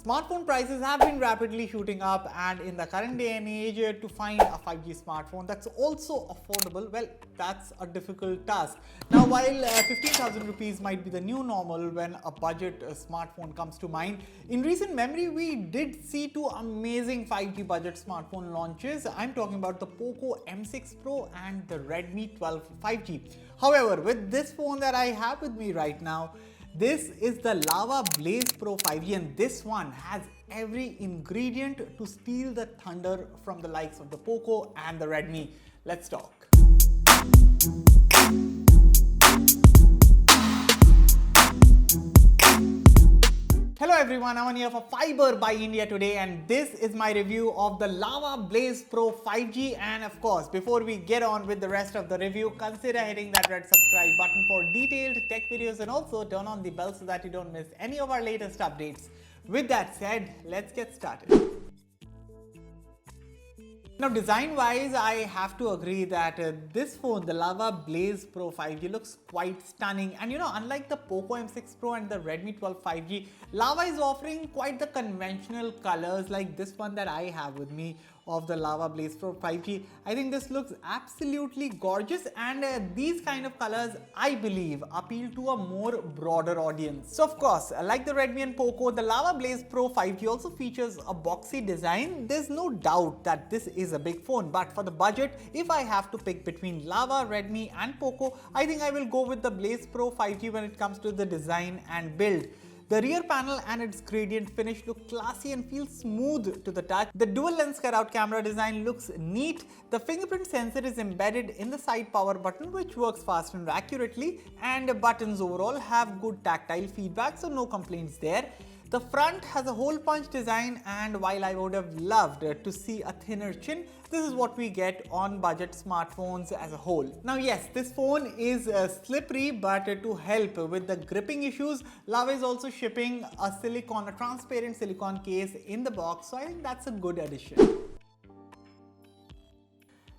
Smartphone prices have been rapidly shooting up, and in the current day and age, to find a 5G smartphone that's also affordable, well, that's a difficult task. Now, while 15,000 rupees might be the new normal when a budget smartphone comes to mind, in recent memory, we did see two amazing 5G budget smartphone launches. I'm talking about the Poco M6 Pro and the Redmi 12 5G. However, with this phone that I have with me right now, this is the Lava Blaze Pro 5G, and this one has every ingredient to steal the thunder from the likes of the Poco and the Redmi. Let's talk. Hello everyone, I'm here for Fiiber by India today, and this is my review of the Lava Blaze Pro 5G. And of course, before we get on with the rest of the review, consider hitting that red subscribe button for detailed tech videos, and also turn on the bell so that you don't miss any of our latest updates. With that said, let's get started. Now, design-wise, I have to agree that this phone, the Lava Blaze Pro 5G, looks quite stunning. And unlike the Poco M6 Pro and the Redmi 12 5G, Lava is offering quite the conventional colors like this one that I have with me of the Lava Blaze Pro 5G. I think this looks absolutely gorgeous, and these kind of colors, I believe, appeal to a more broader audience. So of course, like the Redmi and Poco, the Lava Blaze Pro 5G also features a boxy design. There's no doubt that this is a big phone, but for the budget, if I have to pick between Lava, Redmi and Poco, I think I will go with the Blaze Pro 5G when it comes to the design and build. The rear panel and its gradient finish look classy and feel smooth to the touch. The dual lens cutout camera design looks neat. The fingerprint sensor is embedded in the side power button, which works fast and accurately, and buttons overall have good tactile feedback, so no complaints there. The front has a hole punch design, and while I would have loved to see a thinner chin, this is what we get on budget smartphones as a whole. Now yes, this phone is slippery, but to help with the gripping issues, Lava is also shipping a transparent silicone case in the box, so I think that's a good addition.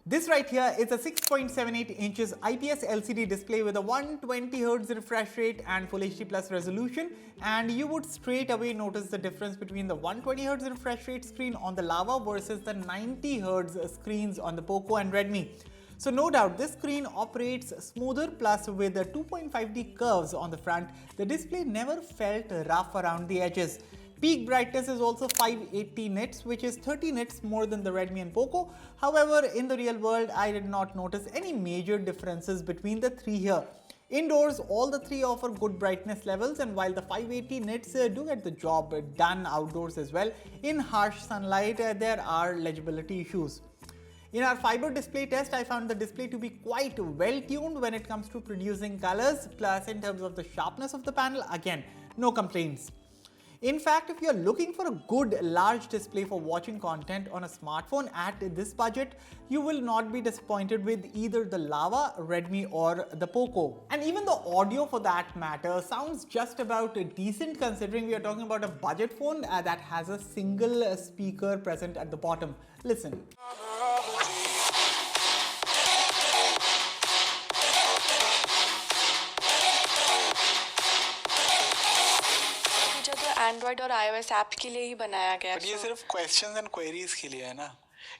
This right here is a 6.78 inches IPS LCD display with a 120Hz refresh rate and Full HD Plus resolution, and you would straight away notice the difference between the 120Hz refresh rate screen on the Lava versus the 90Hz screens on the Poco and Redmi. So no doubt this screen operates smoother, plus with the 2.5D curves on the front, the display never felt rough around the edges. Peak brightness is also 580 nits, which is 30 nits more than the Redmi and Poco. However, in the real world, I did not notice any major differences between the three here. Indoors, all the three offer good brightness levels, and while the 580 nits do get the job done outdoors as well, in harsh sunlight, there are legibility issues. In our Fiiber display test, I found the display to be quite well tuned when it comes to producing colors, plus in terms of the sharpness of the panel, again, no complaints. In fact, if you're looking for a good large display for watching content on a smartphone at this budget, you will not be disappointed with either the Lava, Redmi or the Poco. And even the audio for that matter sounds just about decent, considering we are talking about a budget phone that has a single speaker present at the bottom. Listen. Android और iOS app के लिए ही बनाया गया है। But ये सिर्फ questions and queries के लिए है ना।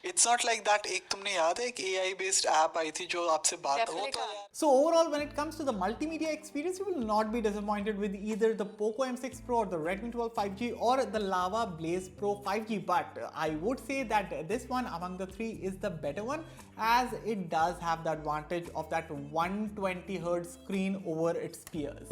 It's not like that. एक तुमने याद है एक AI based app आई थी जो आपसे बात हो तो। So overall, when it comes to the multimedia experience, you will not be disappointed with either the Poco M6 Pro or the Redmi 12 5G or the Lava Blaze Pro 5G. But I would say that this one among the three is the better one, as it does have the advantage of that 120Hz screen over its peers.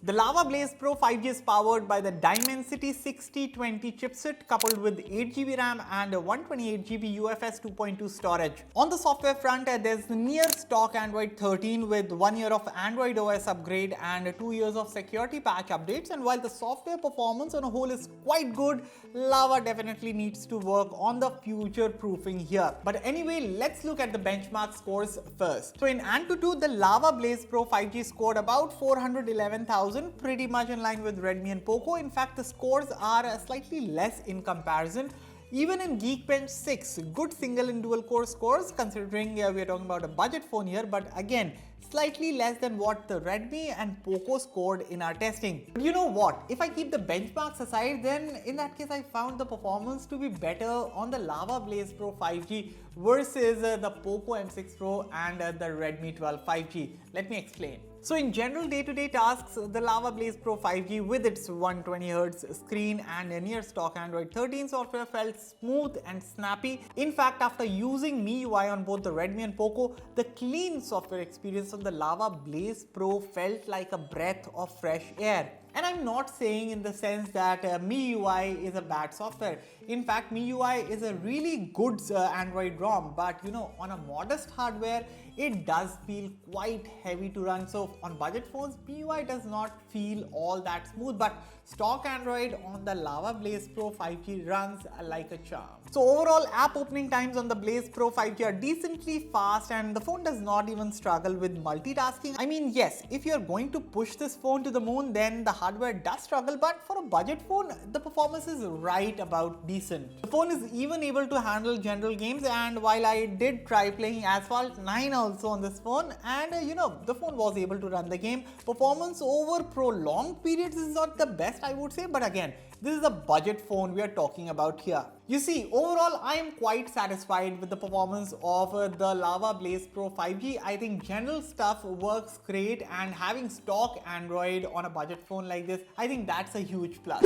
The Lava Blaze Pro 5G is powered by the Dimensity 6020 chipset coupled with 8GB RAM and 128GB UFS 2.2 storage. On the software front, there's near stock Android 13 with 1 year of Android OS upgrade and 2 years of security patch updates. And while the software performance on a whole is quite good, Lava definitely needs to work on the future proofing here. But anyway, let's look at the benchmark scores first. So in AnTuTu, the Lava Blaze Pro 5G scored about 411,000, pretty much in line with Redmi and Poco. In fact, the scores are slightly less in comparison. Even in Geekbench 6, good single and dual core scores, considering we are talking about a budget phone here, but again, slightly less than what the Redmi and Poco scored in our testing. But you know what? If I keep the benchmarks aside, then in that case I found the performance to be better on the Lava Blaze Pro 5G versus the Poco M6 Pro and the Redmi 12 5G. Let me explain. So in general day-to-day tasks, the Lava Blaze Pro 5G with its 120Hz screen and a near stock Android 13 software felt smooth and snappy. In fact, after using MIUI on both the Redmi and Poco, the clean software experience on the Lava Blaze Pro felt like a breath of fresh air. And I'm not saying in the sense that MIUI is a bad software. In fact, MIUI is a really good Android ROM, but you know, on a modest hardware, it does feel quite heavy to run. So on budget phones, MIUI does not feel all that smooth, but stock Android on the Lava Blaze Pro 5G runs like a charm. So overall, app opening times on the Blaze Pro 5G are decently fast and the phone does not even struggle with multitasking. I mean, yes, if you're going to push this phone to the moon, then the hardware does struggle, but for a budget phone, the performance is right about decent. The phone is even able to handle general games, and while I did try playing Asphalt 9 also on this phone, and you know, the phone was able to run the game. Performance over prolonged periods is not the best, I would say, but again, this is a budget phone we are talking about here. You see, overall, I am quite satisfied with the performance of the Lava Blaze Pro 5G. I think general stuff works great, and having stock Android on a budget phone like this, I think that's a huge plus.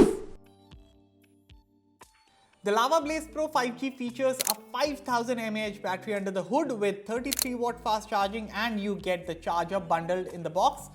The Lava Blaze Pro 5G features a 5000 mAh battery under the hood with 33 watt fast charging, and you get the charger bundled in the box.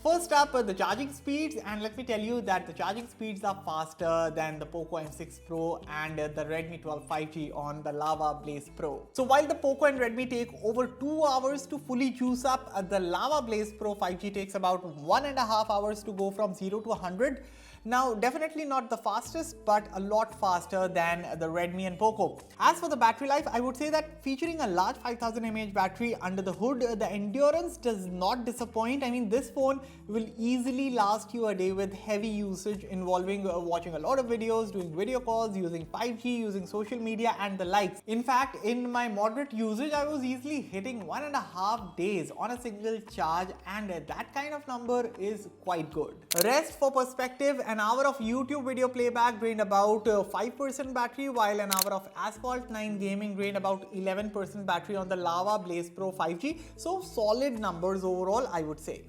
First up, the charging speeds, and let me tell you that the charging speeds are faster than the Poco M6 Pro and the Redmi 12 5G on the Lava Blaze Pro. So while the Poco and Redmi take over 2 hours to fully juice up, the Lava Blaze Pro 5G takes about 1.5 hours to go from 0 to 100. Now, definitely not the fastest, but a lot faster than the Redmi and Poco. As for the battery life, I would say that featuring a large 5000 mAh battery under the hood, the endurance does not disappoint. I mean, this phone will easily last you a day with heavy usage involving watching a lot of videos, doing video calls, using 5G, using social media and the likes. In fact, in my moderate usage, I was easily hitting 1.5 days on a single charge, and that kind of number is quite good. Rest for perspective, an hour of YouTube video playback drained about 5% battery, while an hour of Asphalt 9 gaming drained about 11% battery on the Lava Blaze Pro 5G. So solid numbers overall, I would say.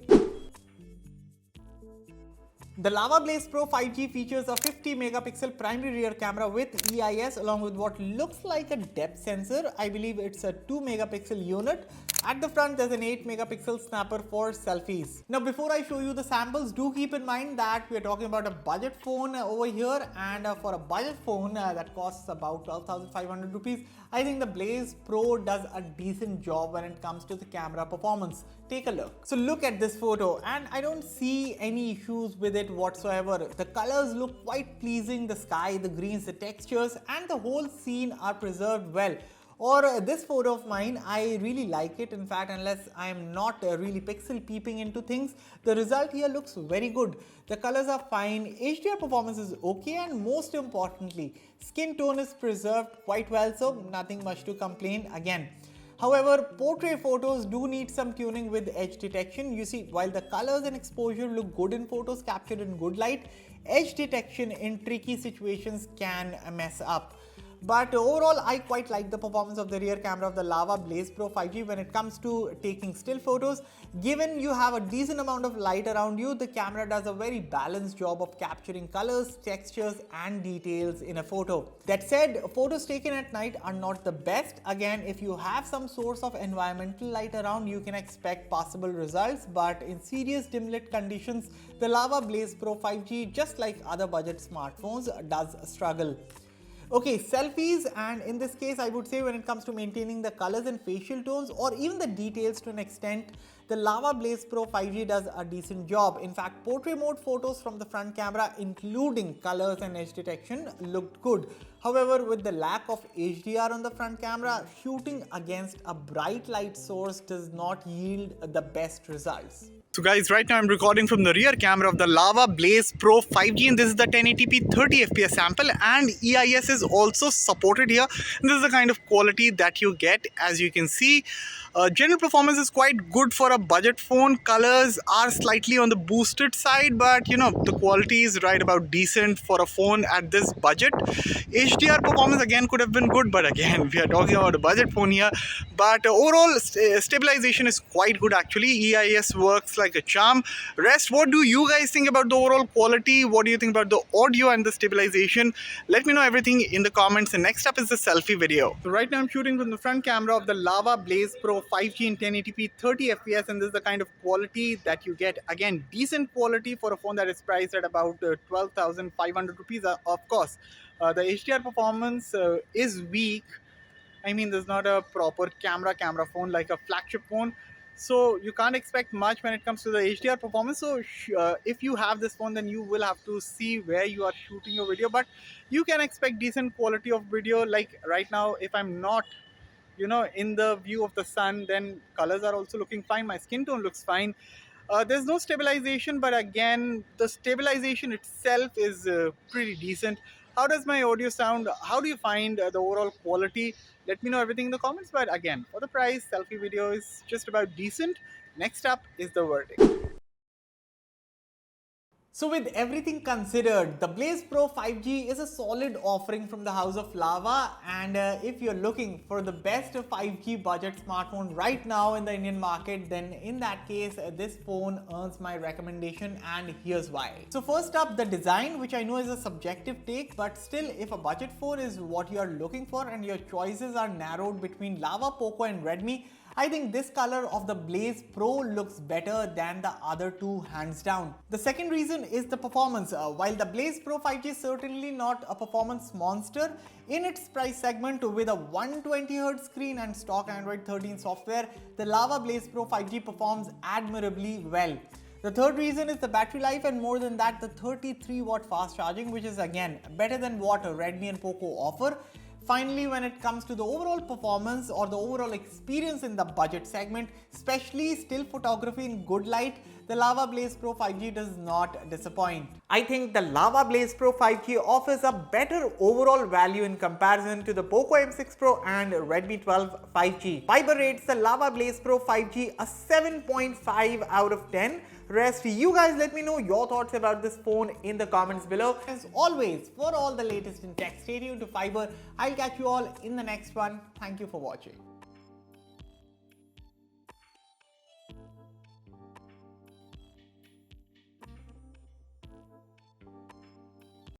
The Lava Blaze Pro 5G features a 50 megapixel primary rear camera with EIS along with what looks like a depth sensor. I believe it's a 2 megapixel unit. At the front, there's an 8 megapixel snapper for selfies. Now, before I show you the samples, do keep in mind that we're talking about a budget phone over here, and for a budget phone that costs about 12,500 rupees, I think the Blaze Pro does a decent job when it comes to the camera performance. Take a look. So look at this photo, and I don't see any issues with it whatsoever. The colors look quite pleasing, the sky, the greens, the textures, and the whole scene are preserved well. Or this photo of mine, I really like it. In fact, unless I am not really pixel peeping into things, the result here looks very good. The colors are fine, HDR performance is okay, and most importantly, skin tone is preserved quite well, so nothing much to complain again. However, portrait photos do need some tuning with edge detection. You see, while the colors and exposure look good in photos captured in good light, edge detection in tricky situations can mess up. But overall, I quite like the performance of the rear camera of the Lava Blaze Pro 5G when it comes to taking still photos. Given you have a decent amount of light around you, the camera does a very balanced job of capturing colors, textures and details in a photo. That said, photos taken at night are not the best. Again, if you have some source of environmental light around, you can expect possible results, but in serious dim lit conditions, the Lava Blaze Pro 5G, just like other budget smartphones, does struggle. Okay, selfies, and in this case I would say when it comes to maintaining the colors and facial tones or even the details to an extent, the Lava Blaze Pro 5G does a decent job. In fact, portrait mode photos from the front camera including colors and edge detection looked good. However, with the lack of HDR on the front camera, shooting against a bright light source does not yield the best results. So guys, right now I'm recording from the rear camera of the Lava Blaze Pro 5G, and this is the 1080p 30 FPS sample, and EIS is also supported here. And this is the kind of quality that you get. As you can see, general performance is quite good for a budget phone. Colors are slightly on the boosted side, but you know, the quality is right about decent for a phone at this budget. HDR performance again could have been good, but again we are talking about a budget phone here. But overall stabilization is quite good actually. EIS works like a charm. Rest, what do you guys think about the overall quality? What do you think about the audio and the stabilization? Let me know everything in the comments. And next up is the selfie video. So right now I'm shooting from the front camera of the Lava Blaze Pro 5G in 1080p 30 FPS, and this is the kind of quality that you get. Again, decent quality for a phone that is priced at about 12,500 rupees. Of course, the HDR performance is weak. I mean, there's not a proper camera phone like a flagship phone, so you can't expect much when it comes to the HDR performance. So if you have this phone, then you will have to see where you are shooting your video, but you can expect decent quality of video. Like right now, if I'm not, you know, in the view of the sun, then colors are also looking fine. My skin tone looks fine. There's no stabilization, but again, the stabilization itself is pretty decent. How does my audio sound? How do you find the overall quality? Let me know everything in the comments. But again, for the price, selfie video is just about decent. Next up is the verdict. So with everything considered, the Blaze Pro 5G is a solid offering from the house of Lava, and if you're looking for the best 5G budget smartphone right now in the Indian market, then in that case, this phone earns my recommendation, and here's why. So first up, the design, which I know is a subjective take, but still, if a budget phone is what you're looking for and your choices are narrowed between Lava, Poco and Redmi, I think this color of the Blaze Pro looks better than the other two hands down. The second reason is the performance. While the Blaze Pro 5G is certainly not a performance monster, in its price segment with a 120Hz screen and stock Android 13 software, the Lava Blaze Pro 5G performs admirably well. The third reason is the battery life, and more than that, the 33-watt fast charging, which is again better than what Redmi and Poco offer. Finally, when it comes to the overall performance or the overall experience in the budget segment, especially still photography in good light, the Lava Blaze Pro 5G does not disappoint. I think the Lava Blaze Pro 5G offers a better overall value in comparison to the Poco M6 Pro and Redmi 12 5G. Fiiber rates the Lava Blaze Pro 5G a 7.5 out of 10. Rest, you guys let me know your thoughts about this phone in the comments below. As always, for all the latest in tech, stay tuned to Fiiber. I'll catch you all in the next one. Thank you for watching.